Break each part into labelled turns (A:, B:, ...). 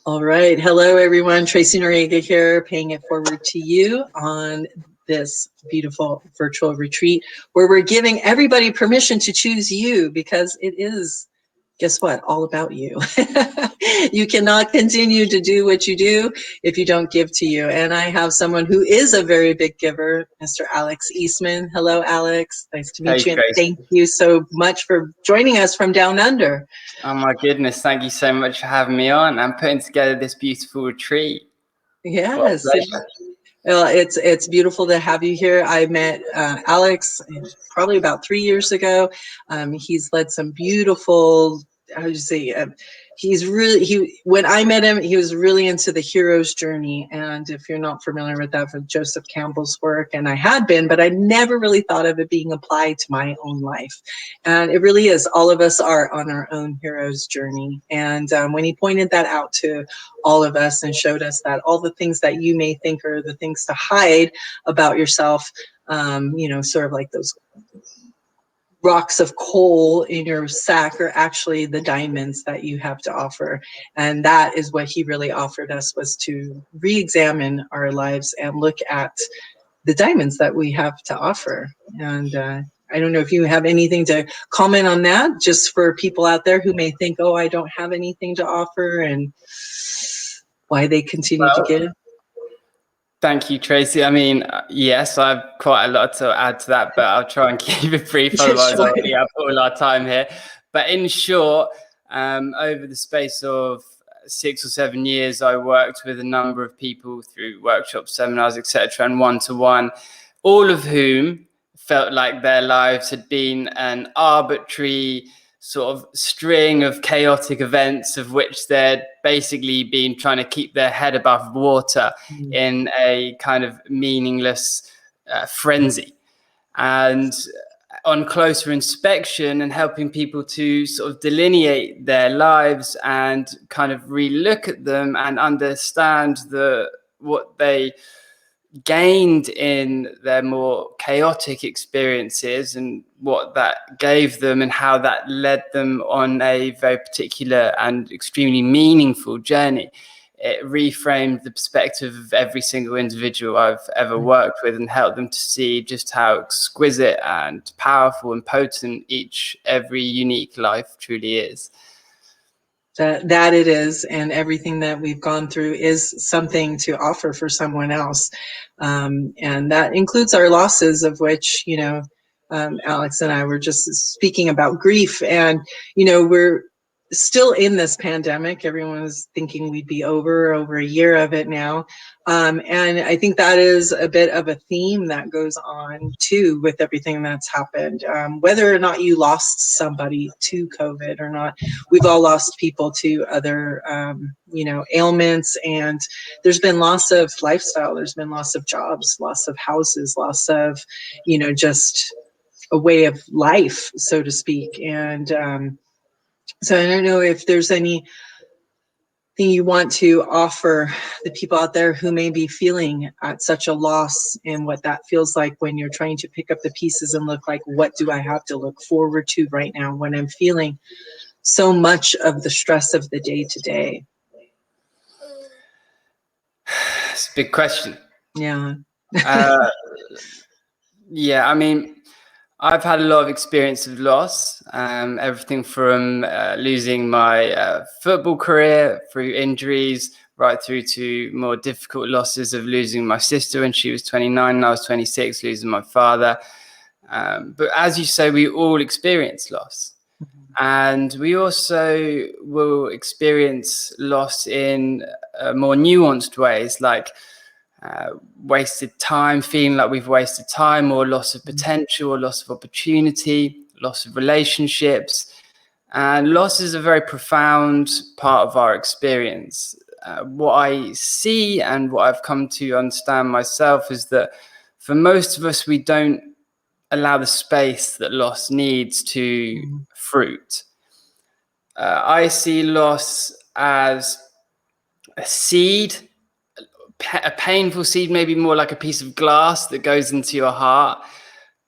A: All right. Hello, everyone. Tracy Noriega here, paying it forward to you on this beautiful virtual retreat where we're giving everybody permission to choose you because it is, guess what, all about you. You cannot continue to do what you do if you don't give to you. And I have someone who is a very big giver, Mr. Alex Eastman. Hello, Alex. Nice to meet
B: Hey,
A: you. And
B: Tracy.
A: thank you so much for joining us from down under.
B: Oh my goodness, thank you so much for having me on and putting together this beautiful retreat. What a
A: Yes.
B: pleasure.
A: Well, it's beautiful to have you here. I met Alex probably about 3 years ago. He's led some beautiful, how would you say, when I met him, he was really into the hero's journey. And if you're not familiar with that, from Joseph Campbell's work, and I had been, but I never really thought of it being applied to my own life. And it really is. All of us are on our own hero's journey. And when he pointed that out to all of us and showed us that all the things that you may think are the things to hide about yourself, sort of like those rocks of coal in your sack are actually the diamonds that you have to offer. And that is what he really offered us, was to re-examine our lives and look at the diamonds that we have to offer. And I don't know if you have anything to comment on that, just for people out there who may think, oh, I don't have anything to offer, and why they continue to give.
B: Thank you, Tracy. I mean, yes, I have quite a lot to add to that, but I'll try and keep it brief. Otherwise,
A: Sure.
B: I'll eat up all our time here. But in short, over the space of 6 or 7 years, I worked with a number of people through workshops, seminars, etc., and one-to-one, all of whom felt like their lives had been an arbitrary sort of string of chaotic events of which they'd basically been trying to keep their head above water in a kind of meaningless frenzy. And on closer inspection and helping people to sort of delineate their lives and kind of relook at them and understand what they gained in their more chaotic experiences and what that gave them and how that led them on a very particular and extremely meaningful journey. It reframed the perspective of every single individual I've ever worked with and helped them to see just how exquisite and powerful and potent every unique life truly is.
A: That it is, and everything that we've gone through is something to offer for someone else, and that includes our losses, of which Alex and I were just speaking about grief, and we're still in this pandemic. Everyone was thinking we'd be over a year of it now, and I think that is a bit of a theme that goes on too with everything that's happened. Whether or not you lost somebody to COVID or not, we've all lost people to other ailments, and there's been loss of lifestyle, there's been loss of jobs, loss of houses, loss of just a way of life, so to speak. And so I don't know if there's anything you want to offer the people out there who may be feeling at such a loss, and what that feels like when you're trying to pick up the pieces and look like, what do I have to look forward to right now when I'm feeling so much of the stress of the day to day?
B: It's a big question.
A: Yeah.
B: Yeah, I mean, I've had a lot of experience of loss, everything from losing my football career through injuries, right through to more difficult losses of losing my sister when she was 29 and I was 26, losing my father. But as you say, we all experience loss. And we also will experience loss in more nuanced ways, like wasted time, feeling like we've wasted time, or loss of potential, or loss of opportunity, loss of relationships. And loss is a very profound part of our experience. What I see and what I've come to understand myself is that for most of us, we don't allow the space that loss needs to fruit. I see loss as a seed, a painful seed, maybe more like a piece of glass that goes into your heart.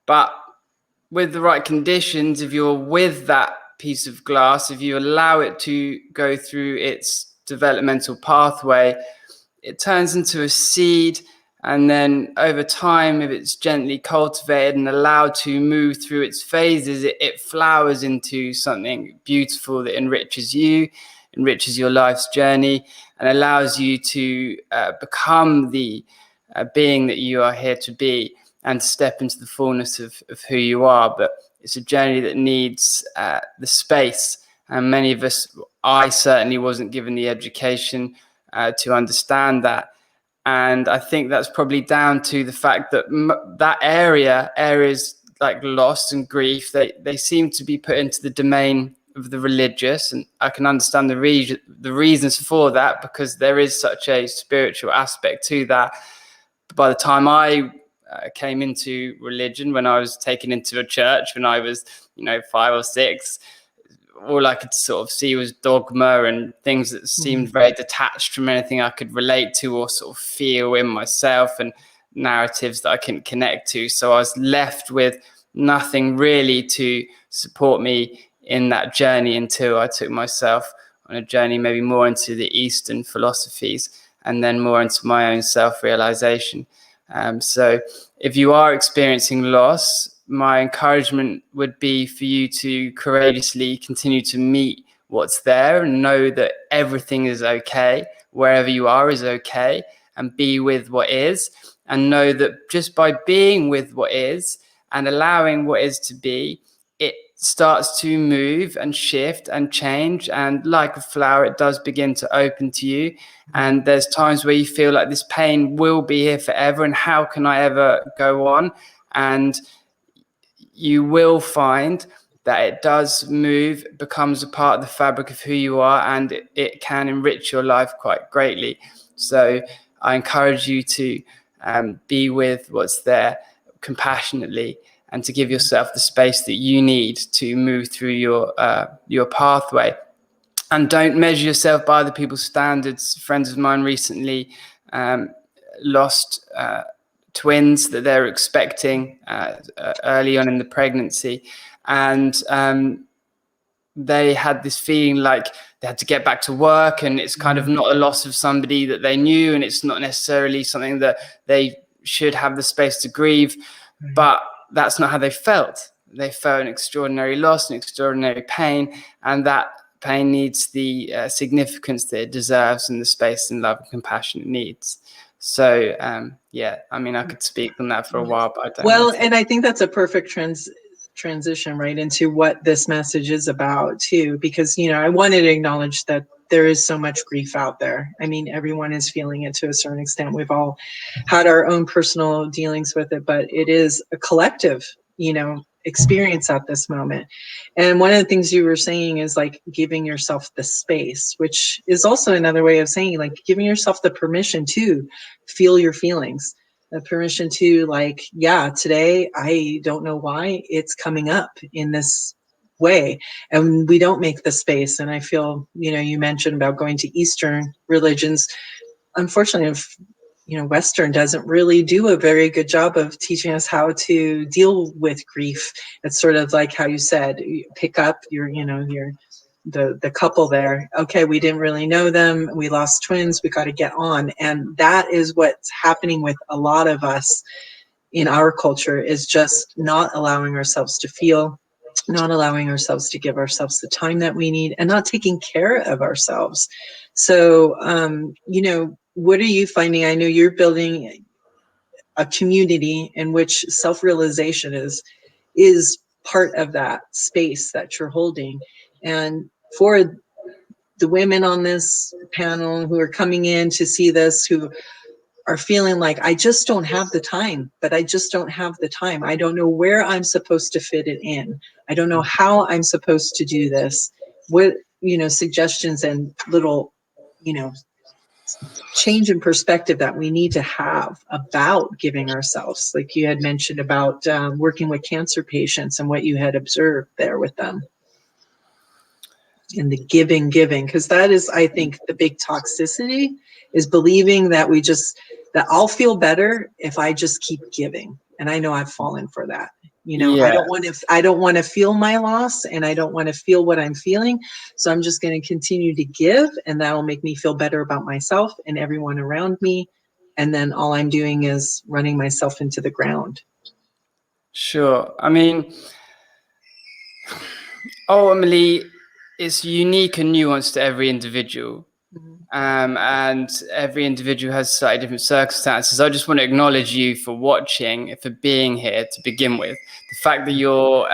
B: But with the right conditions, if you're with that piece of glass, if you allow it to go through its developmental pathway, it turns into a seed. And then over time, if it's gently cultivated and allowed to move through its phases, it flowers into something beautiful that enriches you, enriches your life's journey, and allows you to become the being that you are here to be, and step into the fullness of who you are. But it's a journey that needs the space. And many of us, I certainly wasn't given the education to understand that. And I think that's probably down to the fact that that areas like loss and grief, they seem to be put into the domain of the religious. And I can understand the reasons for that, because there is such a spiritual aspect to that. But by the time I came into religion, when I was taken into a church when I was 5 or 6, all I could sort of see was dogma and things that seemed very detached from anything I could relate to or sort of feel in myself, and narratives that I couldn't connect to. So I was left with nothing really to support me in that journey until I took myself on a journey maybe more into the Eastern philosophies, and then more into my own self-realization. So if you are experiencing loss, my encouragement would be for you to courageously continue to meet what's there, and know that everything is okay, wherever you are is okay, and be with what is, and know that just by being with what is and allowing what is to be, it starts to move and shift and change, and like a flower, it does begin to open to you. And there's times where you feel like this pain will be here forever, and how can I ever go on? And you will find that it does move, becomes a part of the fabric of who you are, and it can enrich your life quite greatly. So I encourage you to be with what's there compassionately, and to give yourself the space that you need to move through your pathway. And don't measure yourself by other people's standards. Friends of mine recently lost twins that they're expecting early on in the pregnancy, and they had this feeling like they had to get back to work, and it's kind of not a loss of somebody that they knew, and it's not necessarily something that they should have the space to grieve, but that's not how they felt. They felt an extraordinary loss, an extraordinary pain, and that pain needs the significance that it deserves, and the space and love and compassion it needs. So yeah, I mean, I could speak on that for a while, but I don't.
A: Well, and I think that's a perfect transition right into what this message is about too, because I wanted to acknowledge that there is so much grief out there. I mean, everyone is feeling it to a certain extent. We've all had our own personal dealings with it, but it is a collective, experience at this moment. And one of the things you were saying is like giving yourself the space, which is also another way of saying like giving yourself the permission to feel your feelings, the permission to like, yeah, today I don't know why it's coming up in this way, and we don't make the space. And I feel, you mentioned about going to Eastern religions. Unfortunately, if Western doesn't really do a very good job of teaching us how to deal with grief. It's sort of like how you said, you pick up the couple there. Okay, we didn't really know them. We lost twins. We got to get on. And that is what's happening with a lot of us in our culture, is just not allowing ourselves to feel, not allowing ourselves to give ourselves the time that we need, and not taking care of ourselves. So, what are you finding? I know you're building a community in which self-realization is part of that space that you're holding. And for the women on this panel who are coming in to see this, who are feeling like, I just don't have the time, but I just don't have the time. I don't know where I'm supposed to fit it in. I don't know how I'm supposed to do this. What, suggestions and little, change in perspective that we need to have about giving ourselves, like you had mentioned about working with cancer patients and what you had observed there with them, and the giving, because that is, I think, the big toxicity, is believing that that I'll feel better if I just keep giving. And I know I've fallen for that. I
B: Yeah,
A: don't want to feel my loss, and I don't want to feel what I'm feeling. So I'm just going to continue to give, and that'll make me feel better about myself and everyone around me. And then all I'm doing is running myself into the ground.
B: sure. I mean, ultimately, it's unique and nuanced to every individual.
A: Mhm.
B: And every individual has slightly different circumstances. I just want to acknowledge you for watching, for being here to begin with. The fact that you're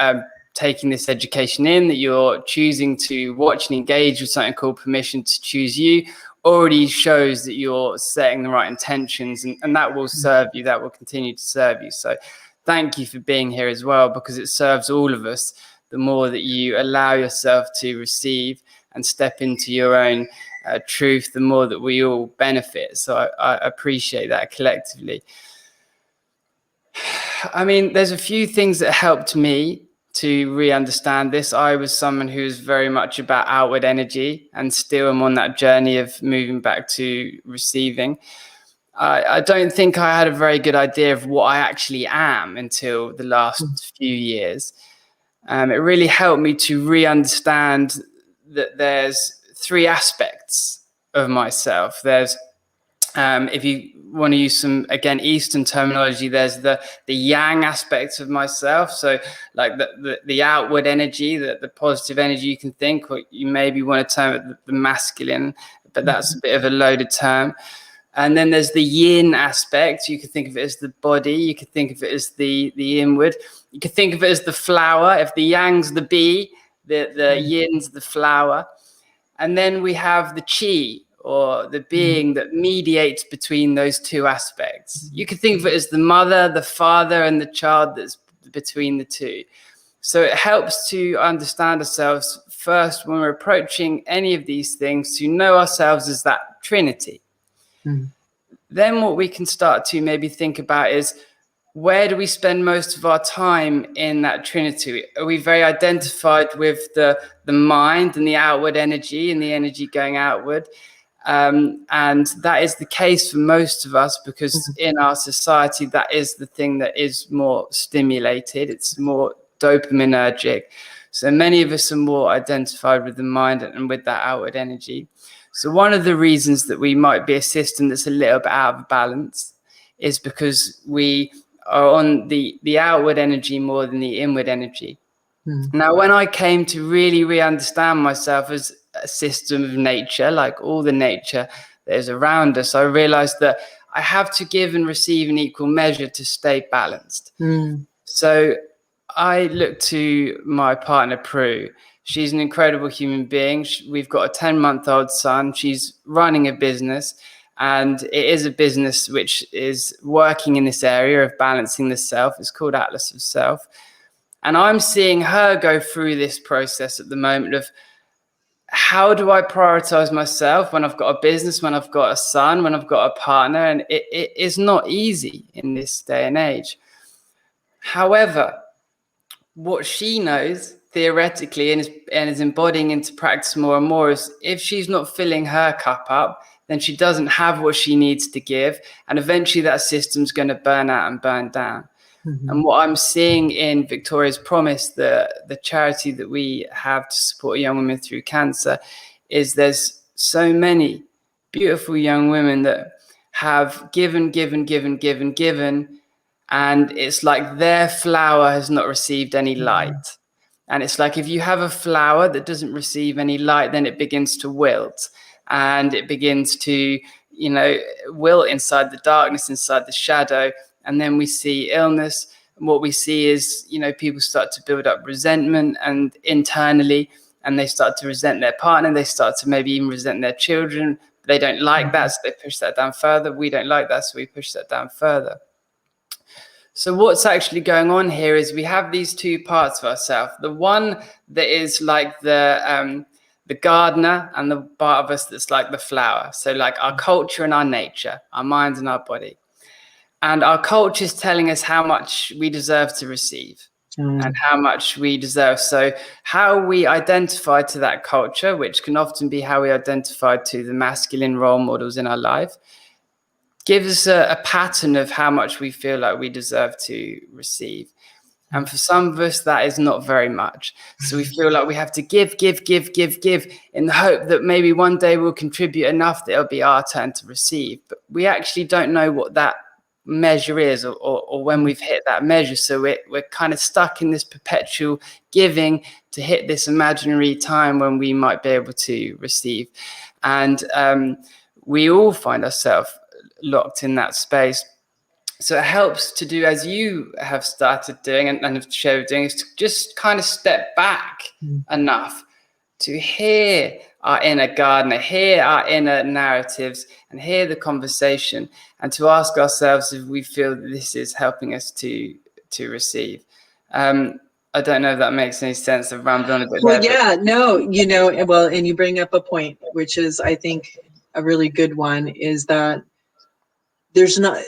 B: taking this education in, that you're choosing to watch and engage with something called Permission to Choose You, already shows that you're setting the right intentions, and that will serve you, that will continue to serve you. So thank you for being here as well, because it serves all of us. The more that you allow yourself to receive and step into your own truth, the more that we all benefit. So I appreciate that collectively. I mean, there's a few things that helped me to re-understand this. I was someone who was very much about outward energy, and still am on that journey of moving back to receiving. I don't think I had a very good idea of what I actually am until the last few years. It really helped me to re-understand that there's three aspects of myself. There's if you want to use some, again, Eastern terminology, there's the yang aspects of myself. So like the outward energy, the positive energy you can think, or you maybe want to term it the masculine, but that's a bit of a loaded term. And then there's the yin aspect. You could think of it as the body. You could think of it as the inward. You could think of it as the flower. If the yang's the bee, the yin's the flower. And then we have the chi, or the being that mediates between those two aspects. You could think of it as the mother, the father, and the child that's between the two. So it helps to understand ourselves first when we're approaching any of these things, to know ourselves as that trinity. Then what we can start to maybe think about is, where do we spend most of our time in that trinity? Are we very identified with the mind and the outward energy and the energy going outward? And that is the case for most of us, because in our society, that is the thing that is more stimulated. It's more dopaminergic. So many of us are more identified with the mind and with that outward energy. So one of the reasons that we might be a system that's a little bit out of balance is because we are on the outward energy more than the inward energy. Now, when I came to really re-understand myself as a system of nature, like all the nature that is around us, I realized that I have to give and receive in equal measure to stay balanced. So I look to my partner, Prue. She's an incredible human being. We've got a 10-month-old son. She's running a business, and it is a business which is working in this area of balancing the self. It's called Atlas of Self. And I'm seeing her go through this process at the moment of, how do I prioritize myself when I've got a business, when I've got a son, when I've got a partner? And it is not easy in this day and age. However, what she knows theoretically and is embodying into practice more and more is, if she's not filling her cup up, then she doesn't have what she needs to give. And eventually that system's going to burn out and burn down. And what I'm seeing in Victoria's Promise, the charity that we have to support young women through cancer, is there's so many beautiful young women that have given, and it's like their flower has not received any light. And it's like, if you have a flower that doesn't receive any light, then it begins to wilt, and it begins to, wilt inside the darkness, inside the shadow. And then we see illness. And what we see is, people start to build up resentment and internally, and they start to resent their partner. They start to maybe even resent their children. They don't like that, so they push that down further. We don't like that, so we push that down further. So what's actually going on here is, we have these two parts of ourselves. The one that is like the gardener, and the part of us that's like the flower. So like our culture and our nature, our mind and our body. And our culture is telling us how much we deserve to receive and how much we deserve. So how we identify to that culture, which can often be how we identify to the masculine role models in our life, gives us a pattern of how much we feel like we deserve to receive. And for some of us, that is not very much. So we feel like we have to give in the hope that maybe one day we'll contribute enough that it'll be our turn to receive. But we actually don't know what that measure is, or when we've hit that measure. So we're kind of stuck in this perpetual giving to hit this imaginary time when we might be able to receive. And we all find ourselves locked in that space. So it helps to do as you have started doing and have shared doing, is to just kind of step back enough to hear our inner gardener, hear our inner narratives, and hear the conversation, and to ask ourselves if we feel that this is helping us to receive. I don't know if that makes any sense. I've rambled on a bit
A: Well,
B: there.
A: yeah, no, well, and you bring up a point, which is, I think, a really good one, is that there's not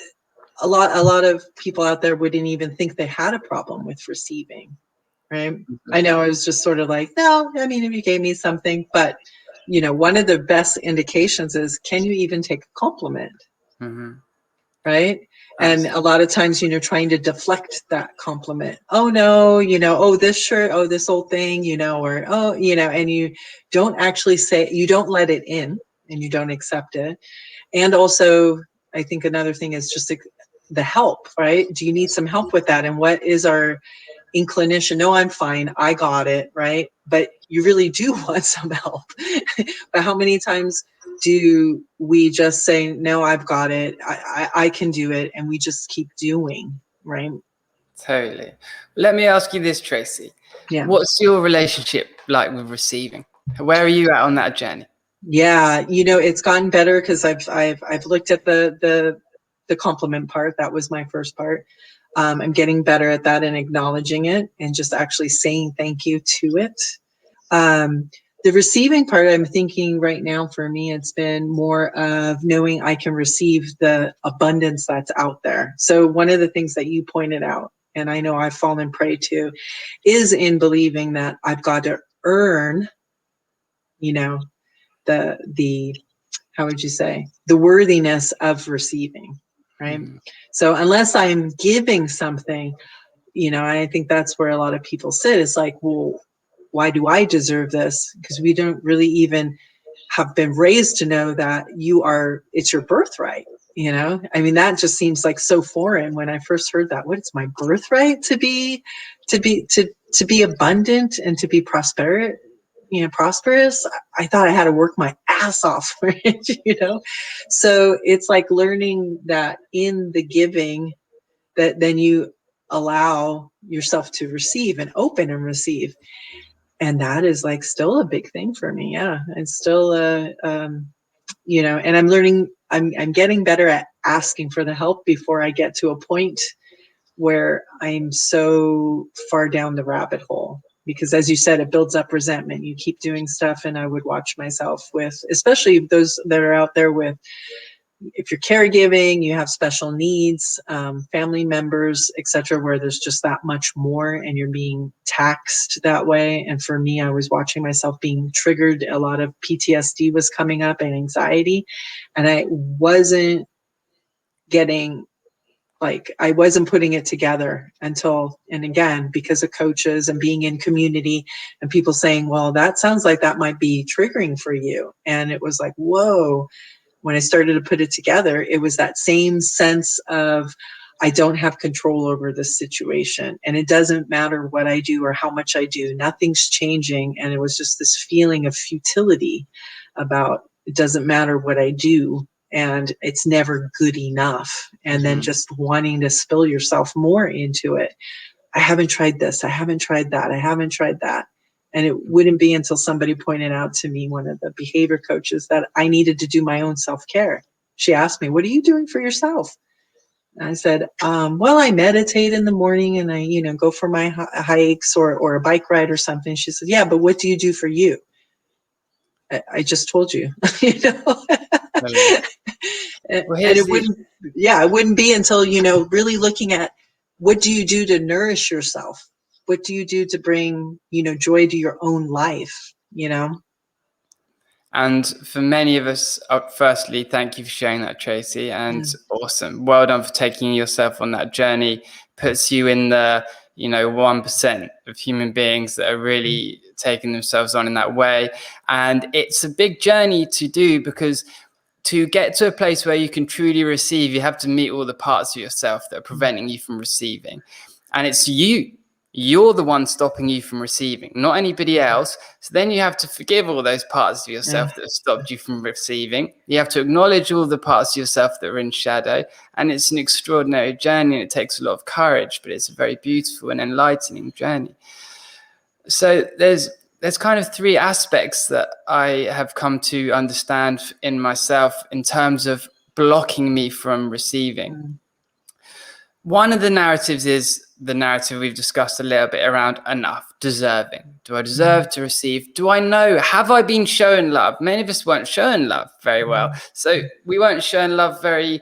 A: a lot of people out there wouldn't even think they had a problem with receiving, right? I know I was just sort of like, no, I mean, if you gave me something, but one of the best indications is, can you even take a compliment? Right? And a lot of times, trying to deflect that compliment. Oh no, oh, this shirt, oh, this old thing, or oh, and you don't actually say, you don't let it in, and you don't accept it. And also, I think another thing is just the help, right? Do you need some help with that? And what is our inclination? No, I'm fine, I got it, right? But you really do want some help. But how many times do we just say, no, I've got it, I can do it, and we just keep doing, right?
B: Totally. Let me ask you this, Tracy.
A: Yeah.
B: What's your relationship like with receiving? Where are you at on that journey?
A: Yeah, it's gotten better, because I've looked at the compliment part. That was my first part. I'm getting better at that and acknowledging it and just actually saying thank you to it. The receiving part, I'm thinking right now, for me, it's been more of knowing I can receive the abundance that's out there. So one of the things that you pointed out, and I know I've fallen prey to, is in believing that I've got to earn, the how would you say, the worthiness of receiving, right? So unless I'm giving something, I think that's where a lot of people sit. It's like, well, why do I deserve this? Because we don't really even have been raised to know that it's your birthright. I mean, that just seems like so foreign when I first heard that. What, it's my birthright to be abundant and to be prosperous? I thought I had to work my ass off for it. So it's like learning that in the giving, that then you allow yourself to receive and open and receive. And that is like still a big thing for me. Yeah. It's still and I'm learning, I'm getting better at asking for the help before I get to a point where I'm so far down the rabbit hole. Because as you said, it builds up resentment. You keep doing stuff, and I would watch myself with, especially those that are out there with, if you're caregiving, you have special needs, family members, etc., where there's just that much more and you're being taxed that way. And for me, I was watching myself being triggered. A lot of PTSD was coming up and anxiety. And I wasn't putting it together until, and again, because of coaches and being in community and people saying, well, that sounds like that might be triggering for you. And it was like, whoa. When I started to put it together, it was that same sense of, I don't have control over this situation. And it doesn't matter what I do or how much I do. Nothing's changing. And it was just this feeling of futility about, it doesn't matter what I do, and it's never good enough. And then just wanting to spill yourself more into it. I haven't tried this. I haven't tried that. I haven't tried that. And it wouldn't be until somebody pointed out to me, one of the behavior coaches, that I needed to do my own self-care. She asked me, what are you doing for yourself? And I said, well, I meditate in the morning, and I, go for my hikes or a bike ride or something. She said, yeah, but what do you do for you? I just told you, And it wouldn't be until, really looking at, what do you do to nourish yourself? What do you do to bring, joy to your own life,
B: And for many of us, firstly, thank you for sharing that, Tracy. And awesome. Well done for taking yourself on that journey. Puts you in the 1% of human beings that are really taking themselves on in that way. And it's a big journey to do, because to get to a place where you can truly receive, you have to meet all the parts of yourself that are preventing you from receiving. And it's you're the one stopping you from receiving, not anybody else. So then you have to forgive all those parts of yourself that have stopped you from receiving. You have to acknowledge all the parts of yourself that are in shadow. And it's an extraordinary journey, and it takes a lot of courage, but it's a very beautiful and enlightening journey. So there's kind of three aspects that I have come to understand in myself in terms of blocking me from receiving. One of the narratives is the narrative we've discussed a little bit around enough, deserving. Do I deserve to receive? Do I know? Have I been shown love? Many of us weren't shown love very well. So we weren't shown love very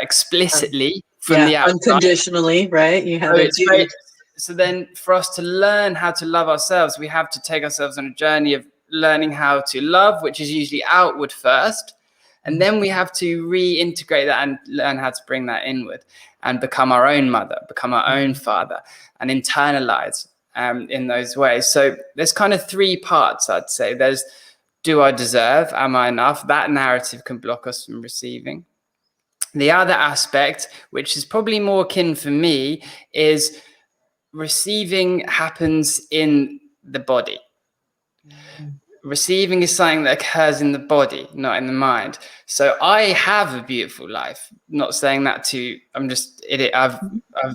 B: explicitly from the outside.
A: Unconditionally, right? You have
B: So then for us to learn how to love ourselves, we have to take ourselves on a journey of learning how to love, which is usually outward first. And then we have to reintegrate that and learn how to bring that inward and become our own mother, become our own father, and internalize in those ways. So there's kind of three parts, I'd say. There's, do I deserve? Am I enough? That narrative can block us from receiving. The other aspect, which is probably more akin for me, is receiving happens in the body. Receiving is something that occurs in the body, not in the mind. So I have a beautiful life. Not saying that I've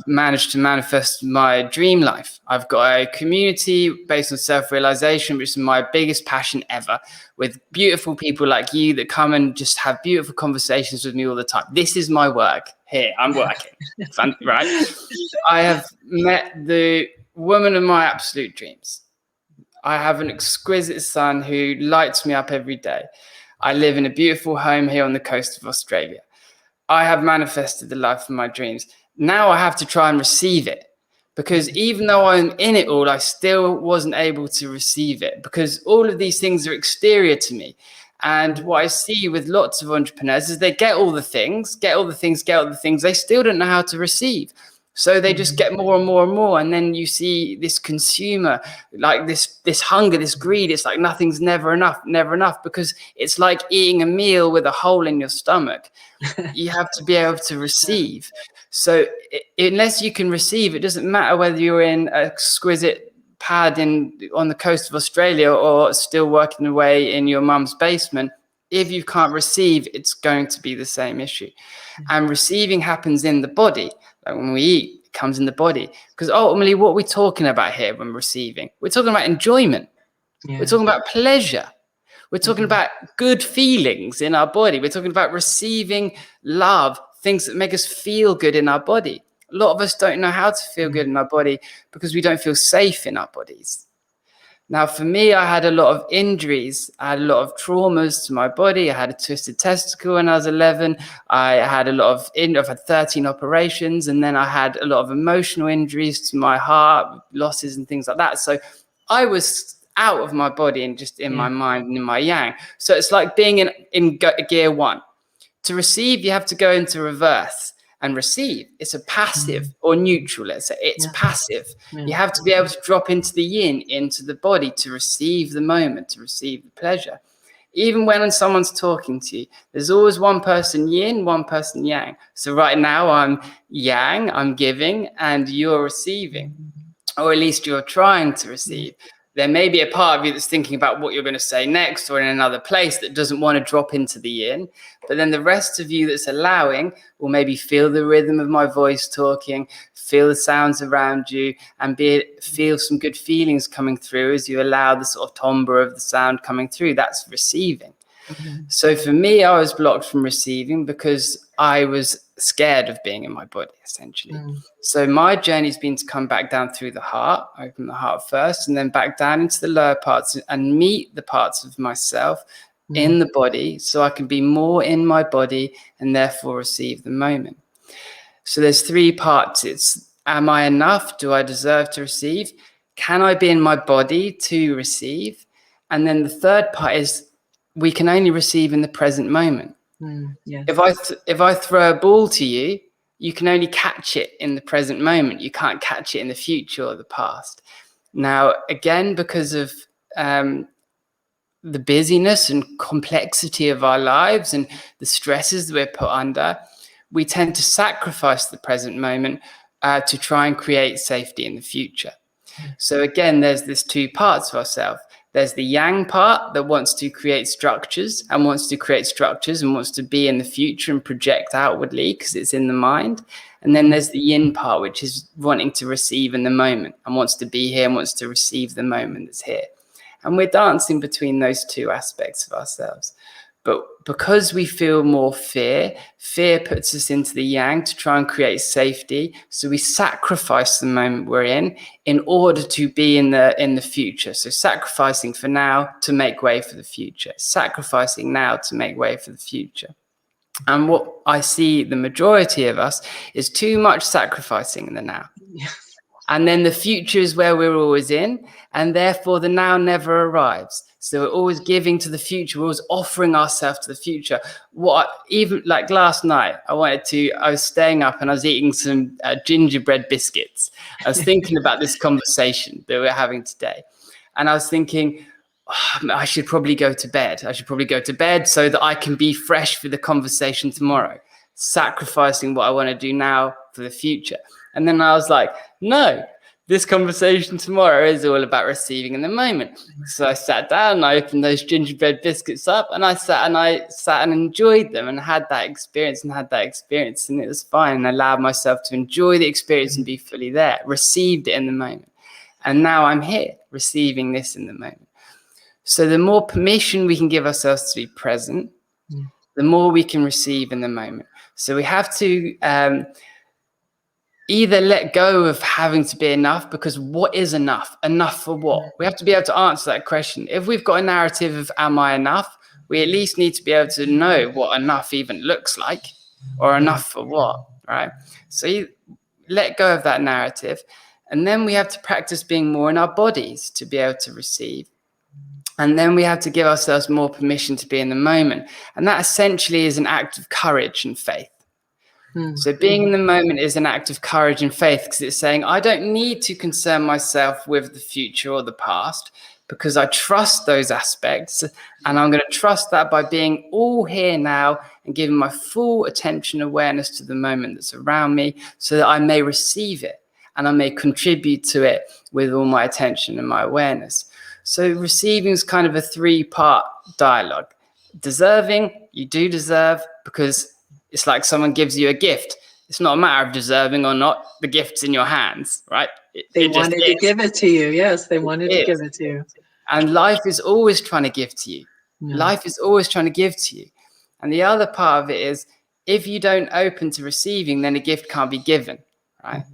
B: managed to manifest my dream life. I've got a community based on self-realization, which is my biggest passion ever, with beautiful people like you that come and just have beautiful conversations with me all the time. This is my work here. I'm working, right? I have met the woman of my absolute dreams. I have an exquisite son who lights me up every day. I live in a beautiful home here on the coast of Australia. I have manifested the life of my dreams. Now I have to try and receive it, because even though I'm in it all, I still wasn't able to receive it, because all of these things are exterior to me. And what I see with lots of entrepreneurs is they get all the things. They still don't know how to receive. So they just get more and more and more. And then you see this consumer, like this hunger, this greed. It's like nothing's never enough, because it's like eating a meal with a hole in your stomach. You have to be able to receive. So unless you can receive, it doesn't matter whether you're in an exquisite pad on the coast of Australia or still working away in your mum's basement. If you can't receive, it's going to be the same issue. And receiving happens in the body. Like when we eat, it comes in the body. Because ultimately, what we're talking about here when receiving, we're talking about enjoyment. We're talking about pleasure. We're talking about good feelings in our body. We're talking about receiving love, things that make us feel good in our body. A lot of us don't know how to feel good in our body because we don't feel safe in our bodies. Now, for me, I had a lot of injuries. I had a lot of traumas to my body. I had a twisted testicle when I was 11. I had I've had 13 operations, and then I had a lot of emotional injuries to my heart, losses and things like that. So I was out of my body and just in my mind and in my yang. So it's like being in gear one. To receive, you have to go into reverse and receive. It's a passive or neutral. It's passive. You have to be able to drop into the yin, into the body, to receive the moment, to receive the pleasure. Even when someone's talking to you, there's always one person yin, one person yang. So right now I'm yang, I'm giving, and you're receiving, or at least you're trying to receive. There may be a part of you that's thinking about what you're going to say next or in another place that doesn't want to drop into the yin. But then the rest of you that's allowing will maybe feel the rhythm of my voice talking, feel the sounds around you, and feel some good feelings coming through as you allow the sort of timbre of the sound coming through. That's receiving. So for me, I was blocked from receiving because I was scared of being in my body, essentially. So my journey's been to come back down through the heart, open the heart first, and then back down into the lower parts and meet the parts of myself in the body, so I can be more in my body and therefore receive the moment. So there's three parts. It's, am I enough? Do I deserve to receive? Can I be in my body to receive? And then the third part is, we can only receive in the present moment. If I throw a ball to you you can only catch it in the present moment. You can't catch it in the future or the past. Now, again, because of the busyness and complexity of our lives and the stresses that we're put under, we tend to sacrifice the present moment to try and create safety in the future. So again, there's this two parts of ourselves. There's the yang part that wants to create structures and wants to be in the future and project outwardly because it's in the mind. And then there's the yin part, which is wanting to receive in the moment and wants to be here and wants to receive the moment that's here. And we're dancing between those two aspects of ourselves. But because we feel more fear puts us into the yang to try and create safety. So we sacrifice the moment we're in order to be in the future. So sacrificing for now to make way for the future. Sacrificing now to make way for the future. And what I see the majority of us is too much sacrificing in the now.
A: Yeah.
B: And then the future is where we're always in, and therefore the now never arrives. So we're always giving to the future. We're always offering ourselves to the future. Even like last night, I was staying up and I was eating some gingerbread biscuits. I was thinking about this conversation that we're having today. And I was thinking, I should probably go to bed. I should probably go to bed so that I can be fresh for the conversation tomorrow, sacrificing what I want to do now for the future. And then I was like, no, this conversation tomorrow is all about receiving in the moment. So I sat down and I opened those gingerbread biscuits up and I sat and enjoyed them and had that experience and it was fine. And I allowed myself to enjoy the experience and be fully there, received it in the moment. And now I'm here receiving this in the moment. So the more permission we can give ourselves to be present, the more we can receive in the moment. So we have to either let go of having to be enough, because what is enough? Enough for what? We have to be able to answer that question. If we've got a narrative of am I enough, we at least need to be able to know what enough even looks like, or enough for what, right? So you let go of that narrative, and then we have to practice being more in our bodies to be able to receive. And then we have to give ourselves more permission to be in the moment. And that essentially is an act of courage and faith. So being in the moment is an act of courage and faith, because it's saying, I don't need to concern myself with the future or the past, because I trust those aspects. And I'm going to trust that by being all here now and giving my full attention, awareness to the moment that's around me, so that I may receive it and I may contribute to it with all my attention and my awareness. So receiving is kind of a three-part dialogue. Deserving, you do deserve, because it's like someone gives you a gift. It's not a matter of deserving or not. The gift's in your hands, right?
A: They wanted to give it to you. Yes, they wanted to give it to you.
B: And life is always trying to give to you. Life is always trying to give to you. And the other part of it is, if you don't open to receiving, then a gift can't be given, right?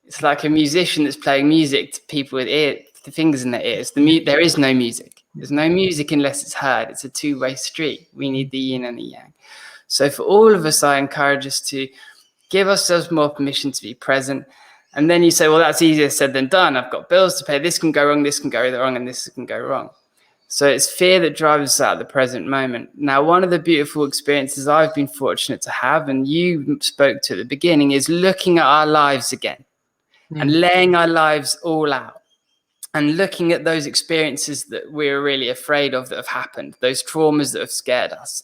B: It's like a musician that's playing music to people with the fingers in their ears. There is no music. There's no music unless it's heard. It's a two-way street. We need the yin and the yang. So for all of us, I encourage us to give ourselves more permission to be present. And then you say, well, that's easier said than done. I've got bills to pay. This can go wrong, this can go wrong, and this can go wrong. So it's fear that drives us out of the present moment. Now, one of the beautiful experiences I've been fortunate to have, and you spoke to at the beginning, is looking at our lives again and laying our lives all out and looking at those experiences that we're really afraid of that have happened, those traumas that have scared us.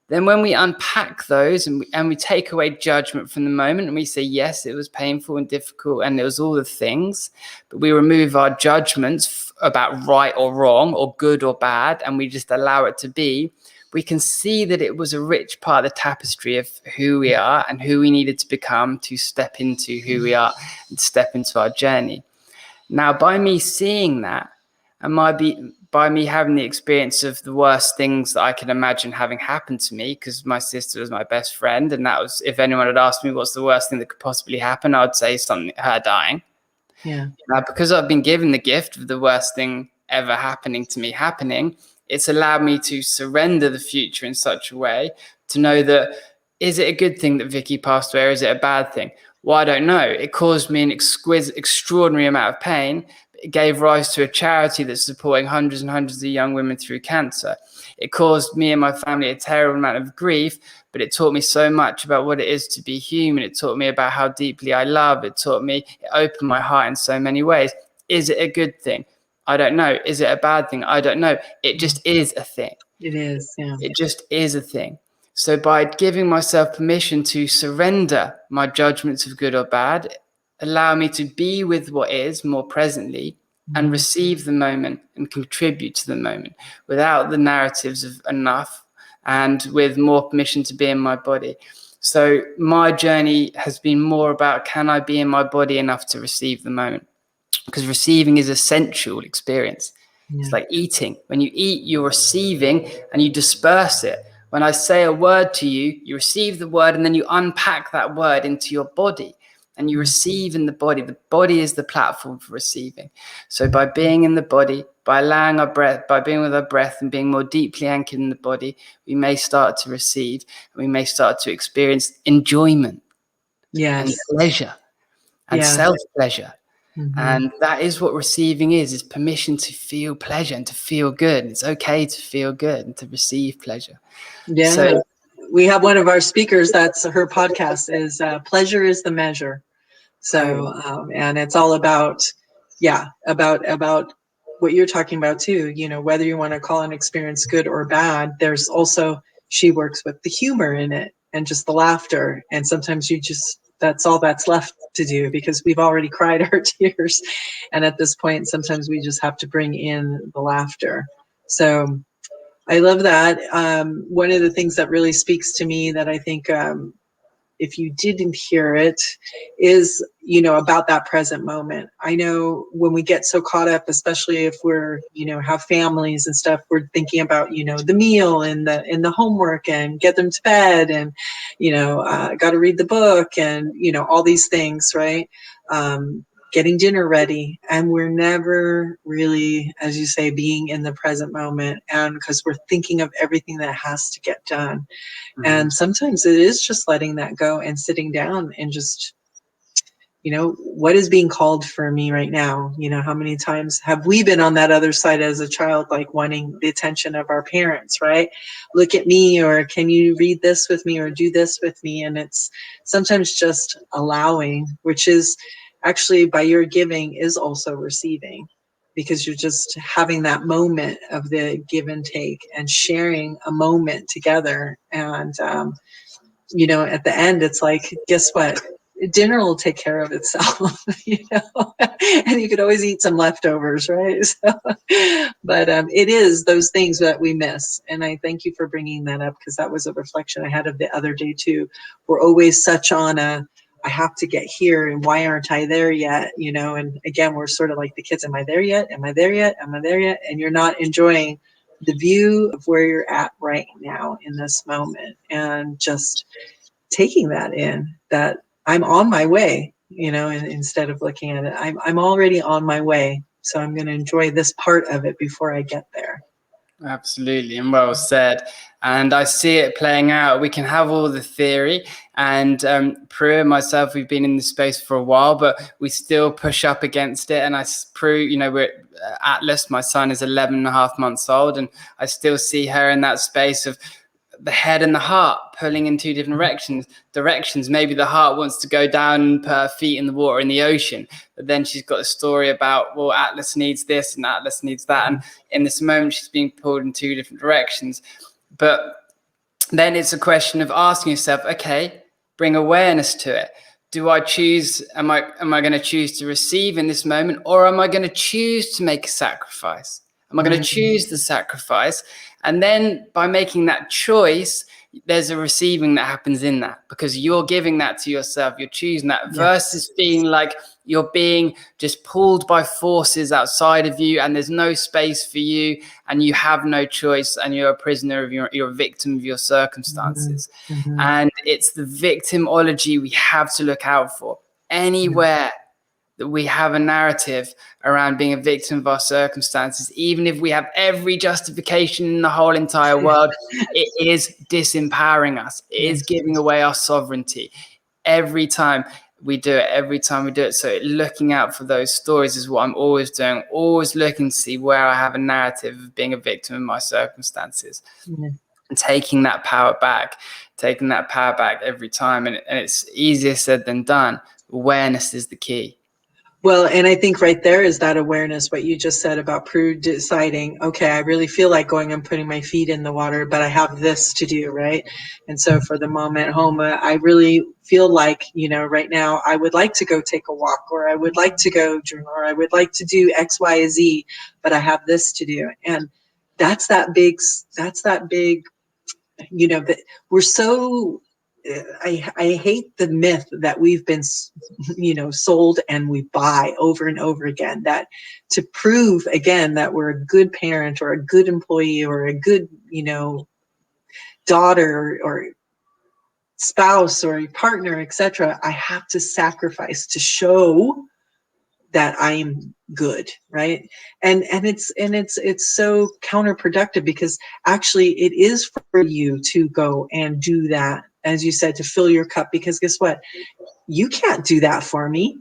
B: Then when we unpack those and we take away judgment from the moment and we say, yes, it was painful and difficult and it was all the things, but we remove our judgments about right or wrong or good or bad, and we just allow it to be, we can see that it was a rich part of the tapestry of who we are and who we needed to become to step into who we are and step into our journey. Now, by me seeing that, and by me having the experience of the worst things that I can imagine having happened to me, because my sister was my best friend, and that was, if anyone had asked me what's the worst thing that could possibly happen, I would say her dying.
A: Yeah.
B: Now, because I've been given the gift of the worst thing ever happening to me happening, it's allowed me to surrender the future in such a way to know that, is it a good thing that Vicky passed away, or is it a bad thing? Well, I don't know. It caused me an extraordinary amount of pain. gave rise to a charity that's supporting hundreds and hundreds of young women through cancer. It caused me and my family a terrible amount of grief, but it taught me so much about what it is to be human. It taught me about how deeply I love. It opened my heart in so many ways. Is it a good thing? I don't know. Is it a bad thing? I don't know. It just is a thing.
A: It is, yeah.
B: It just is a thing. So by giving myself permission to surrender my judgments of good or bad, allow me to be with what is more presently and receive the moment and contribute to the moment without the narratives of enough and with more permission to be in my body. So my journey has been more about, can I be in my body enough to receive the moment? Because receiving is a sensual experience.
A: Yeah.
B: It's like eating. When you eat, you're receiving and you disperse it. When I say a word to you, you receive the word and then you unpack that word into your body and you receive in the body. The body is the platform for receiving. So by being in the body, by allowing our breath, by being with our breath and being more deeply anchored in the body, we may start to receive and we may start to experience enjoyment and pleasure and self-pleasure. And that is what receiving is permission to feel pleasure and to feel good. It's okay to feel good and to receive pleasure.
A: Yeah. So we have one of our speakers, that's her podcast, is Pleasure is the Measure. So, and it's all about, about what you're talking about too, whether you want to call an experience good or bad, there's also, she works with the humor in it and just the laughter. And sometimes that's all that's left to do because we've already cried our tears. And at this point, sometimes we just have to bring in the laughter. So I love that. One of the things that really speaks to me that I think, if you didn't hear it, is, about that present moment. I know when we get so caught up, especially if we're, have families and stuff, we're thinking about, the meal and the homework and get them to bed and, got to read the book and, all these things, right? Getting dinner ready. And we're never really, as you say, being in the present moment. And because we're thinking of everything that has to get done. And sometimes it is just letting that go and sitting down and just, what is being called for me right now? How many times have we been on that other side as a child, like wanting the attention of our parents, right? Look at me, or can you read this with me or do this with me? And it's sometimes just allowing, which is actually by your giving is also receiving, because you're just having that moment of the give and take and sharing a moment together. And, at the end, it's like, guess what? Dinner will take care of itself, and you could always eat some leftovers, right? So, but it is those things that we miss. And I thank you for bringing that up, because that was a reflection I had of the other day too. We're always such on I have to get here, and why aren't I there yet? And again, we're sort of like the kids, am I there yet? Am I there yet? Am I there yet? And you're not enjoying the view of where you're at right now in this moment, and just taking that in, that I'm on my way, and instead of looking at it, I'm already on my way. So I'm going to enjoy this part of it before I get there.
B: Absolutely, and well said. And I see it playing out. We can have all the theory, and Prue and myself, we've been in this space for a while, but we still push up against it. And Prue, we're Atlas, my son is 11 and a half months old, and I still see her in that space of the head and the heart pulling in two different directions. Maybe the heart wants to go down and put her feet in the water in the ocean, but then she's got a story about, well, Atlas needs this and Atlas needs that, and in this moment she's being pulled in two different directions. But then it's a question of asking yourself, okay, bring awareness to it. Do I choose, am I going to choose to receive in this moment, or am I going to choose to make a sacrifice? Am I going to choose the sacrifice? And then by making that choice, there's a receiving that happens in that, because you're giving that to yourself. You're choosing that, versus being like you're being just pulled by forces outside of you, and there's no space for you, and you have no choice, and you're a prisoner of you're a victim of your circumstances. And it's the victimology we have to look out for. Anywhere that we have a narrative around being a victim of our circumstances, even if we have every justification in the whole entire world, it is disempowering us. It is giving away our sovereignty every time. we do it every time we do it. So looking out for those stories is what I'm always doing, always looking to see where I have a narrative of being a victim of my circumstances.
A: Mm-hmm.
B: And taking that power back every time. And it's easier said than done. Awareness is the key.
A: Well, and I think right there is that awareness, what you just said about Prue deciding, okay, I really feel like going and putting my feet in the water, but I have this to do, right? And so for the mom at home, I really feel like, right now I would like to go take a walk, or I would like to go journal, or I would like to do X, Y, Z, but I have this to do. And that's that big, that we're so, I hate the myth that we've been, sold and we buy over and over again, that to prove again that we're a good parent or a good employee or a good, daughter or spouse or partner, etc., I have to sacrifice to show that I'm good, right? And it's so counterproductive, because actually it is for you to go and do that, as you said, to fill your cup, because guess what? You can't do that for me.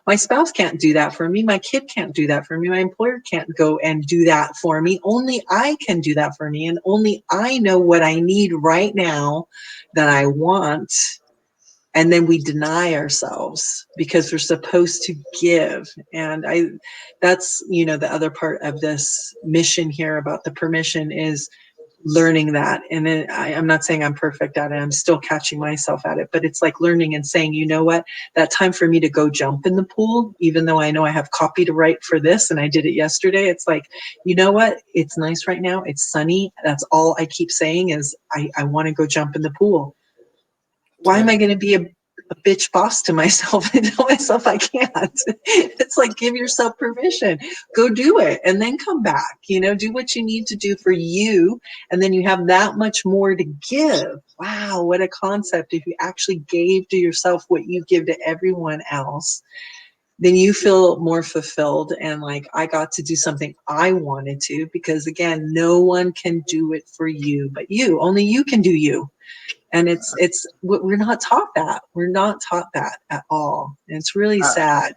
A: My spouse can't do that for me. My kid can't do that for me. My employer can't go and do that for me. Only I can do that for me. And only I know what I need right now that I want. And then we deny ourselves because we're supposed to give. And that's, the other part of this mission here about the permission is learning that. And then I'm not saying I'm perfect at it. I'm still catching myself at it, but it's like learning and saying, you know what, that time for me to go jump in the pool, even though I know I have copy to write for this and I did it yesterday. It's like, you know what, it's nice right now. It's sunny. That's all I keep saying is I want to go jump in the pool. Why am I going to be a bitch boss to myself and tell myself I can't? It's like, give yourself permission, go do it, and then come back, do what you need to do for you. And then you have that much more to give. Wow, what a concept. If you actually gave to yourself what you give to everyone else, then you feel more fulfilled and like, I got to do something I wanted to, because again, no one can do it for you but you. Only you can do you. And we're not taught that. We're not taught that at all. And it's really sad.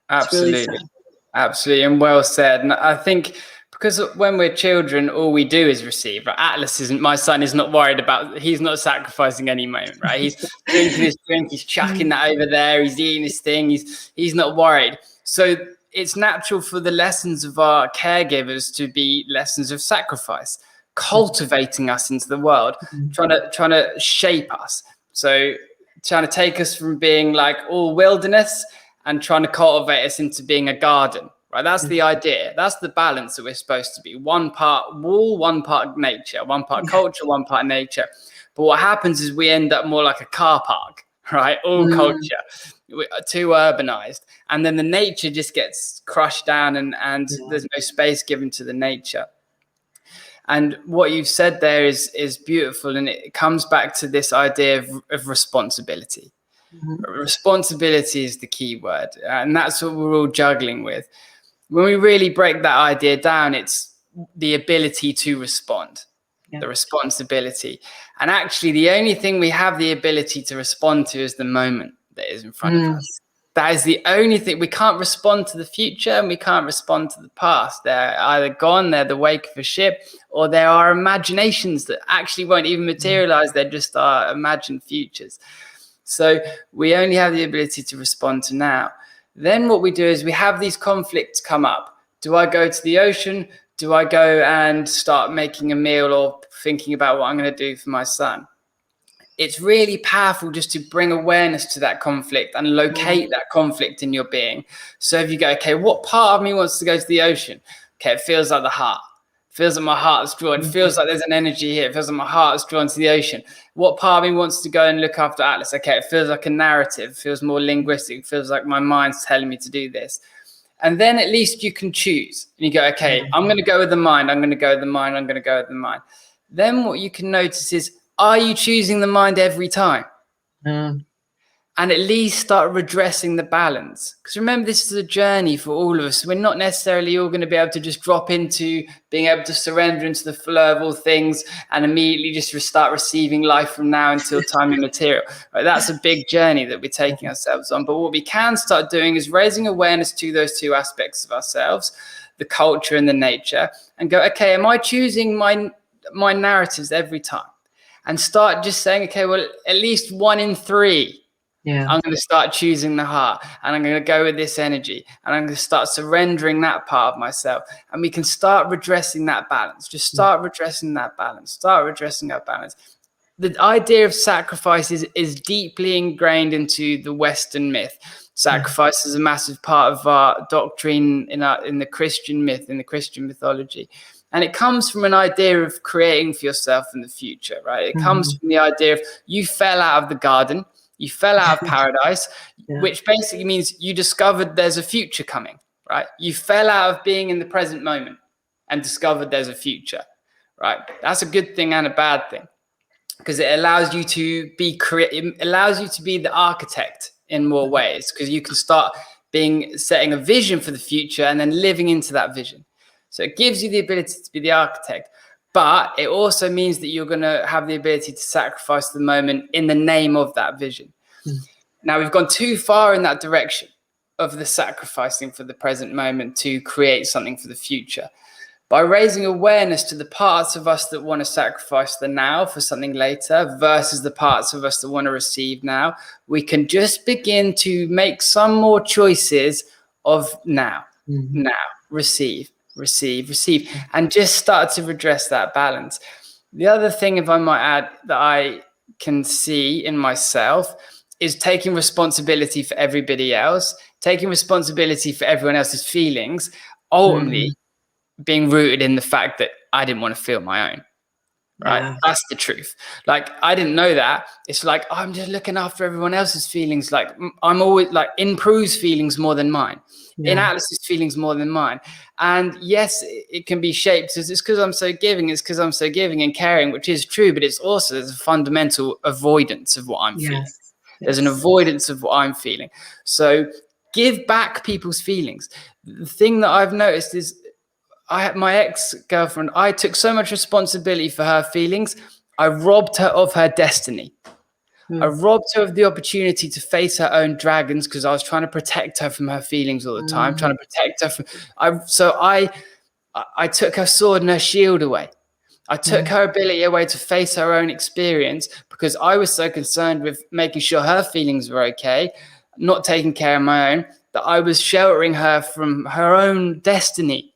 B: Absolutely.
A: It's really sad.
B: Absolutely. And well said. And I think because when we're children, all we do is receive. Right? My son is not worried about, he's not sacrificing any moment, right? He's drinking his drink, he's chucking that over there, he's eating his thing, he's not worried. So it's natural for the lessons of our caregivers to be lessons of sacrifice, cultivating us into the world, trying to shape us. So trying to take us from being like all wilderness and trying to cultivate us into being a garden, right? That's the idea. That's the balance that we're supposed to be. One part wall, one part nature, one part culture, one part nature. But what happens is we end up more like a car park, right? All culture, too urbanized. And then the nature just gets crushed down and there's no space given to the nature. And what you've said there is beautiful. And it comes back to this idea of responsibility. Responsibility is the key word. And that's what we're all juggling with. When we really break that idea down, it's the ability to respond, the responsibility. And actually, the only thing we have the ability to respond to is the moment that is in front of us. That is the only thing. We can't respond to the future and we can't respond to the past. They're either gone, they're the wake of a ship, or there are imaginations that actually won't even materialize. They're just our imagined futures. So we only have the ability to respond to now. Then what we do is we have these conflicts come up. Do I go to the ocean? Do I go and start making a meal or thinking about what I'm going to do for my son? It's really powerful just to bring awareness to that conflict and locate that conflict in your being. So if you go, okay, what part of me wants to go to the ocean? Okay, it feels like the heart. It feels like my heart is drawn. It feels like there's an energy here. It feels like my heart is drawn to the ocean. What part of me wants to go and look after Atlas? Okay, it feels like a narrative. It feels more linguistic. It feels like my mind's telling me to do this. And then at least you can choose. And you go, okay, I'm going to go with the mind. I'm going to go with the mind. I'm going to go with the mind. Then what you can notice is, are you choosing the mind every time? And and at least start redressing the balance. Because remember, this is a journey for all of us. We're not necessarily all going to be able to just drop into being able to surrender into the flow of all things and immediately just start receiving life from now until time immaterial. Right? That's a big journey that we're taking ourselves on. But what we can start doing is raising awareness to those two aspects of ourselves, the culture and the nature, and go, okay, am I choosing my narratives every time? And start just saying, okay, well, at least 1 in 3, I'm going to start choosing the heart, and I'm going to go with this energy, and I'm going to start surrendering that part of myself. And we can start redressing that balance. Just start redressing that balance. Start redressing that balance. The idea of sacrifice is deeply ingrained into the Western myth. Sacrifice is a massive part of our doctrine in the Christian myth, in the Christian mythology. And it comes from an idea of creating for yourself in the future, right? It comes from the idea of you fell out of the garden, you fell out of paradise, which basically means you discovered there's a future coming, right? You fell out of being in the present moment and discovered there's a future, right? That's a good thing and a bad thing, because it allows you to be it allows you to be the architect in more ways, because you can start setting a vision for the future and then living into that vision. So it gives you the ability to be the architect, but it also means that you're going to have the ability to sacrifice the moment in the name of that vision. Now, we've gone too far in that direction of the sacrificing for the present moment to create something for the future. By raising awareness to the parts of us that want to sacrifice the now for something later versus the parts of us that want to receive now, we can just begin to make some more choices of now, receive, and just start to redress that balance. The other thing, if I might add, that I can see in myself is taking responsibility for everybody else, taking responsibility for everyone else's feelings, ultimately being rooted in the fact that I didn't want to feel my own. Right. That's the truth. Like, I didn't know that. It's like, I'm just looking after everyone else's feelings. Like, I'm always like in Prue's feelings more than mine, in Atlas's feelings more than mine. And yes, it can be shaped as it's because I'm so giving. It's because I'm so giving and caring, which is true. But it's also there's a fundamental avoidance of what I'm feeling. There's an avoidance of what I'm feeling. So give back people's feelings. The thing that I've noticed is, my ex-girlfriend, I took so much responsibility for her feelings. I robbed her of her destiny. I robbed her of the opportunity to face her own dragons because I was trying to protect her from her feelings all the time, trying to protect her from. So I took her sword and her shield away. I took her ability away to face her own experience because I was so concerned with making sure her feelings were okay, not taking care of my own, that I was sheltering her from her own destiny.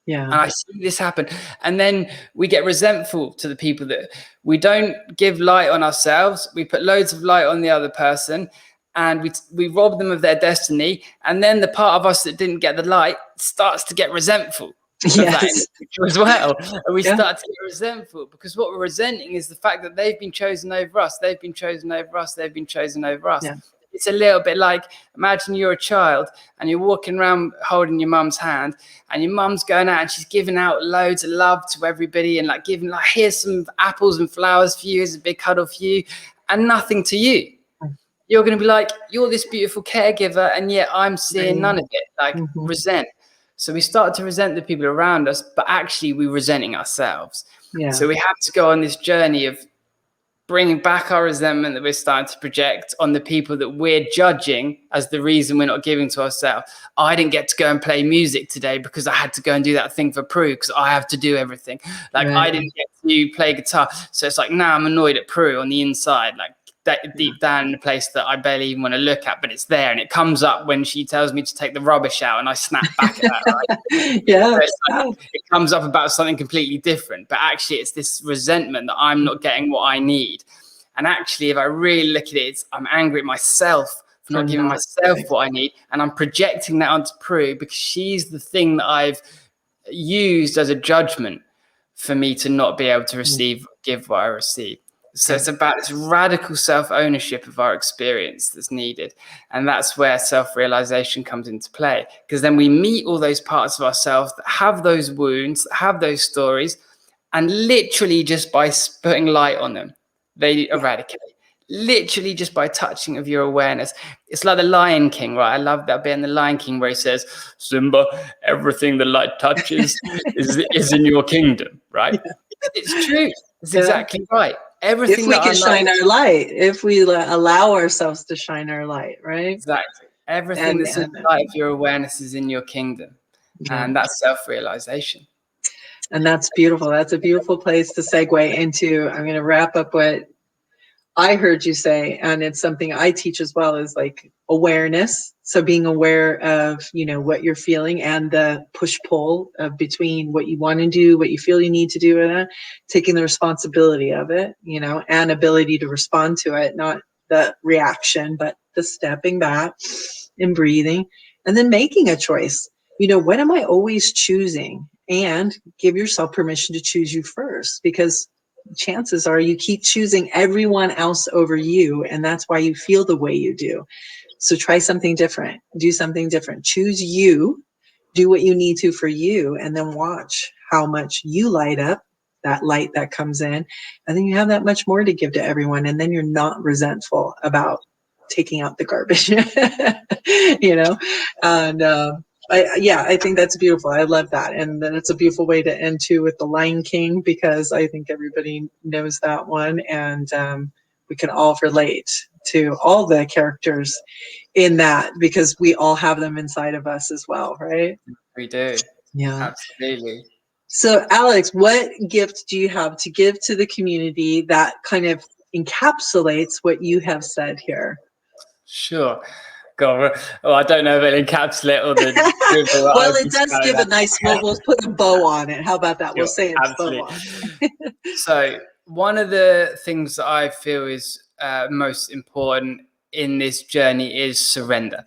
B: And I see this happen. And then we get resentful to the people that we don't give light on ourselves. We put loads of light on the other person and we rob them of their destiny. And then the part of us that didn't get the light starts to get resentful of that individual as well. And we start to get resentful because what we're resenting is the fact that they've been chosen over us. They've been chosen over us. They've been chosen over us. It's a little bit like, imagine you're a child and you're walking around holding your mum's hand and your mum's going out and she's giving out loads of love to everybody and like giving like, here's some apples and flowers for you, here's a big cuddle for you, and nothing to you. You're going to be like, you're this beautiful caregiver and yet I'm seeing none of it, like resent. So we start to resent the people around us, but actually we're resenting ourselves. So we have to go on this journey of bringing back our resentment that we're starting to project on the people that we're judging as the reason we're not giving to ourselves. I didn't get to go and play music today because I had to go and do that thing for Prue because I have to do everything. Like I didn't get to play guitar. So it's like, now I'm annoyed at Prue on the inside, like that deep down in a place that I barely even want to look at, but it's there and it comes up when she tells me to take the rubbish out and I snap back at her. Right? It comes up about something completely different, but actually it's this resentment that I'm not getting what I need. And actually, if I really look at it, I'm angry at myself for not giving myself what I need. And I'm projecting that onto Prue because she's the thing that I've used as a judgment for me to not be able to give what I receive. So it's about this radical self-ownership of our experience that's needed. And that's where self-realization comes into play. Because then we meet all those parts of ourselves that have those wounds, that have those stories, and literally just by putting light on them, they eradicate. literally just by touching of your awareness. It's like the Lion King, right? I love that bit in the Lion King where he says, Simba, everything the light touches is in your kingdom, right?
A: Yeah.
B: It's true. It's
A: Yeah.
B: exactly right.
A: If
B: Everything
A: we
B: that our
A: can
B: light,
A: shine our light, if we allow ourselves to shine our light, right?
B: exactly. Everything
A: And
B: that's in the light of your awareness is in your kingdom.
A: yeah.
B: And that's self-realization.
A: And that's beautiful. That's a beautiful place to segue into. I'm going to wrap up what I heard you say, and it's something I teach as well, is like awareness. So being aware of, what you're feeling and the push pull of between what you want to do, what you feel you need to do, and taking the responsibility of it, and ability to respond to it, not the reaction, but the stepping back and breathing, and then making a choice. What am I always choosing? And give yourself permission to choose you first, because chances are you keep choosing everyone else over you, and that's why you feel the way you do. So try something different, do something different, choose you, do what you need to for you, and then watch how much you light up, that light that comes in, and then you have that much more to give to everyone, and then you're not resentful about taking out the garbage. And I think that's beautiful. I love that. And then it's a beautiful way to end too with the Lion King, because I think everybody knows that one. And we can all relate to all the characters in that, because we all have them inside of us as well, right?
B: We do.
A: Yeah.
B: Absolutely.
A: So, Alex, what gift do you have to give to the community that kind of encapsulates what you have said here?
B: Sure. God, well, I don't know if it encapsulate all the drivel that
A: Well,
B: I've
A: it does
B: described
A: give a nice,
B: there.
A: we'll put a bow on it. How about that? We'll
B: Sure,
A: say it's bow
B: absolutely.
A: on.
B: So, one of the things that I feel is most important in this journey is surrender,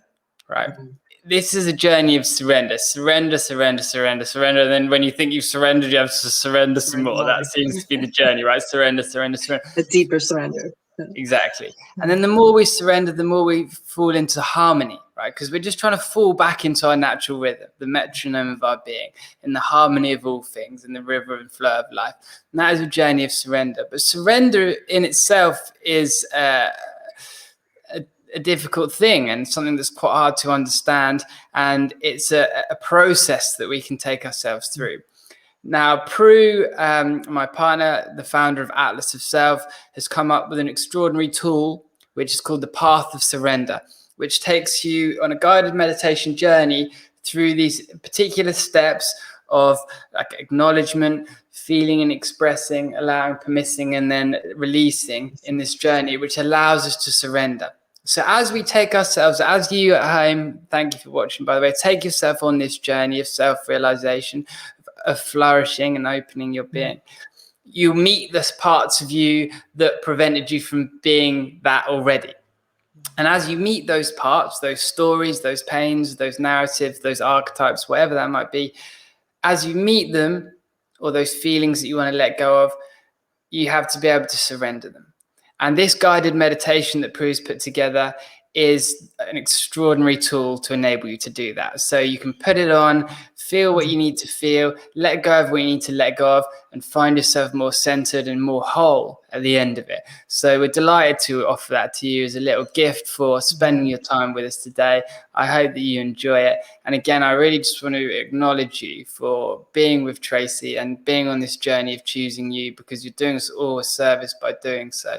B: right?
A: Mhm.
B: This is a journey of surrender, surrender, surrender, surrender, surrender. And then when you think you've surrendered, you have to surrender some
A: Surrender
B: more.
A: more.
B: That seems to be the journey, right? Surrender, surrender, surrender.
A: A deeper surrender.
B: Exactly. And then the more we surrender, the more we fall into harmony, right? Because we're just trying to fall back into our natural rhythm, the metronome of our being, in the harmony of all things, in the river and flow of life. And that is a journey of surrender. But surrender in itself is a difficult thing and something that's quite hard to understand. And it's a process that we can take ourselves through. Now, Prue, my partner, the founder of Atlas of Self, has come up with an extraordinary tool, which is called the Path of Surrender, which takes you on a guided meditation journey through these particular steps of like acknowledgement, feeling and expressing, allowing, permitting, and then releasing in this journey, which allows us to surrender. So as we take ourselves, as you at home, thank you for watching, by the way, take yourself on this journey of self-realization, of flourishing and opening your being. You meet the parts of you that prevented you from being that already. And as you meet those parts, those stories, those pains, those narratives, those archetypes, whatever that might be, as you meet them, or those feelings that you want to let go of, you have to be able to surrender them. And this guided meditation that Prue's put together is an extraordinary tool to enable you to do that. So you can put it on, feel what you need to feel, let go of what you need to let go of, and find yourself more centered and more whole at the end of it. So we're delighted to offer that to you as a little gift for spending your time with us today. I hope that you enjoy it. And again, I really just want to acknowledge you for being with Tracy and being on this journey of choosing you, because you're doing us all a service by doing so.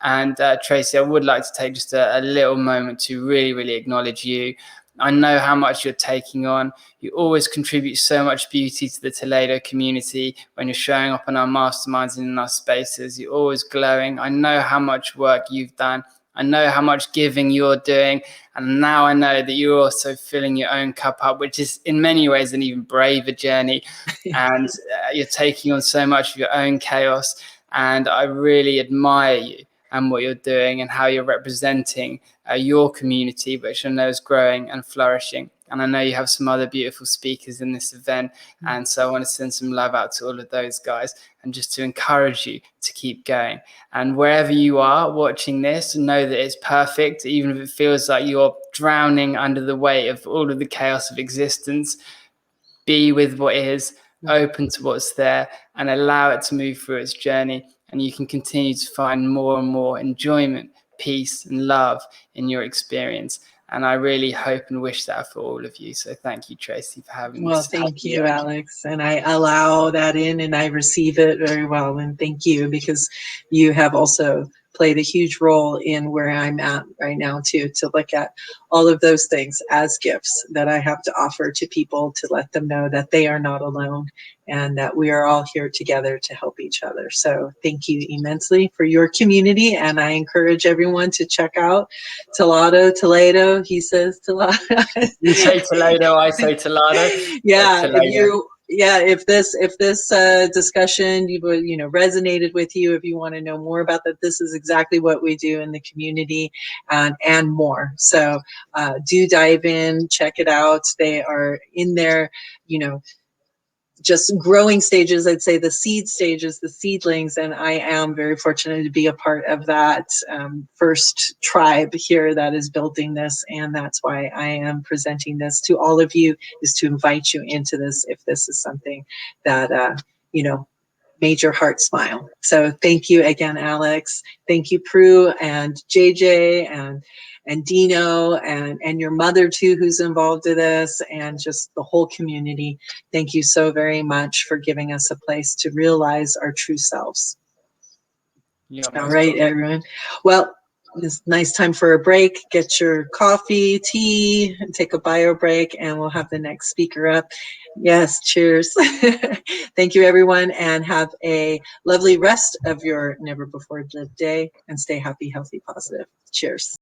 B: And Tracy, I would like to take just a little moment to really, really acknowledge you. I know how much you're taking on. You always contribute so much beauty to the Tolado community when you're showing up in our masterminds and in our spaces. You're always glowing. I know how much work you've done. I know how much giving you're doing. And now I know that you're also filling your own cup up, which is in many ways an even braver journey. And you're taking on so much of your own chaos. And I really admire you and what you're doing and how you're representing your community, which I know is growing and flourishing. And I know you have some other beautiful speakers in this event. And so I want to send some love out to all of those guys and just to encourage you to keep going. And wherever you are watching this, know that it's perfect, even if it feels like you're drowning under the weight of all of the chaos of existence. Be with what is, open to what's there, and allow it to move through its journey. And you can continue to find more and more enjoyment, peace and love in your experience. And I really hope and wish that for all of you. So thank you, Tracy, for having
A: Well,
B: this.
A: thank you, Alex. And I allow that in and I receive it very well. And thank you, because you have also played a huge role in where I'm at right now, too, to look at all of those things as gifts that I have to offer to people, to let them know that they are not alone and that we are all here together to help each other. So thank you immensely for your community. And I encourage everyone to check out Tolado. He says Tolado.
B: You say Tolado, I say Tolado.
A: Yeah,
B: Tolado.
A: if this discussion resonated with you, if you want to know more about that, this is exactly what we do in the community, and more. So do dive in, check it out. They are in there, just growing stages. I'd say the seed stages, the seedlings, and I am very fortunate to be a part of that first tribe here that is building this, and that's why I am presenting this to all of you, is to invite you into this if this is something that made your heart smile. So thank you again, Alex. Thank you, Prue and JJ and Dino and your mother too, who's involved in this, and just the whole community. Thank you so very much for giving us a place to realize our true selves. All right, everyone. Well, it's nice time for a break. Get your coffee, tea, and take a bio break, and we'll have the next speaker up. Yes, cheers. Thank you, everyone, and have a lovely rest of your never before lived day, and stay happy, healthy, positive. Cheers.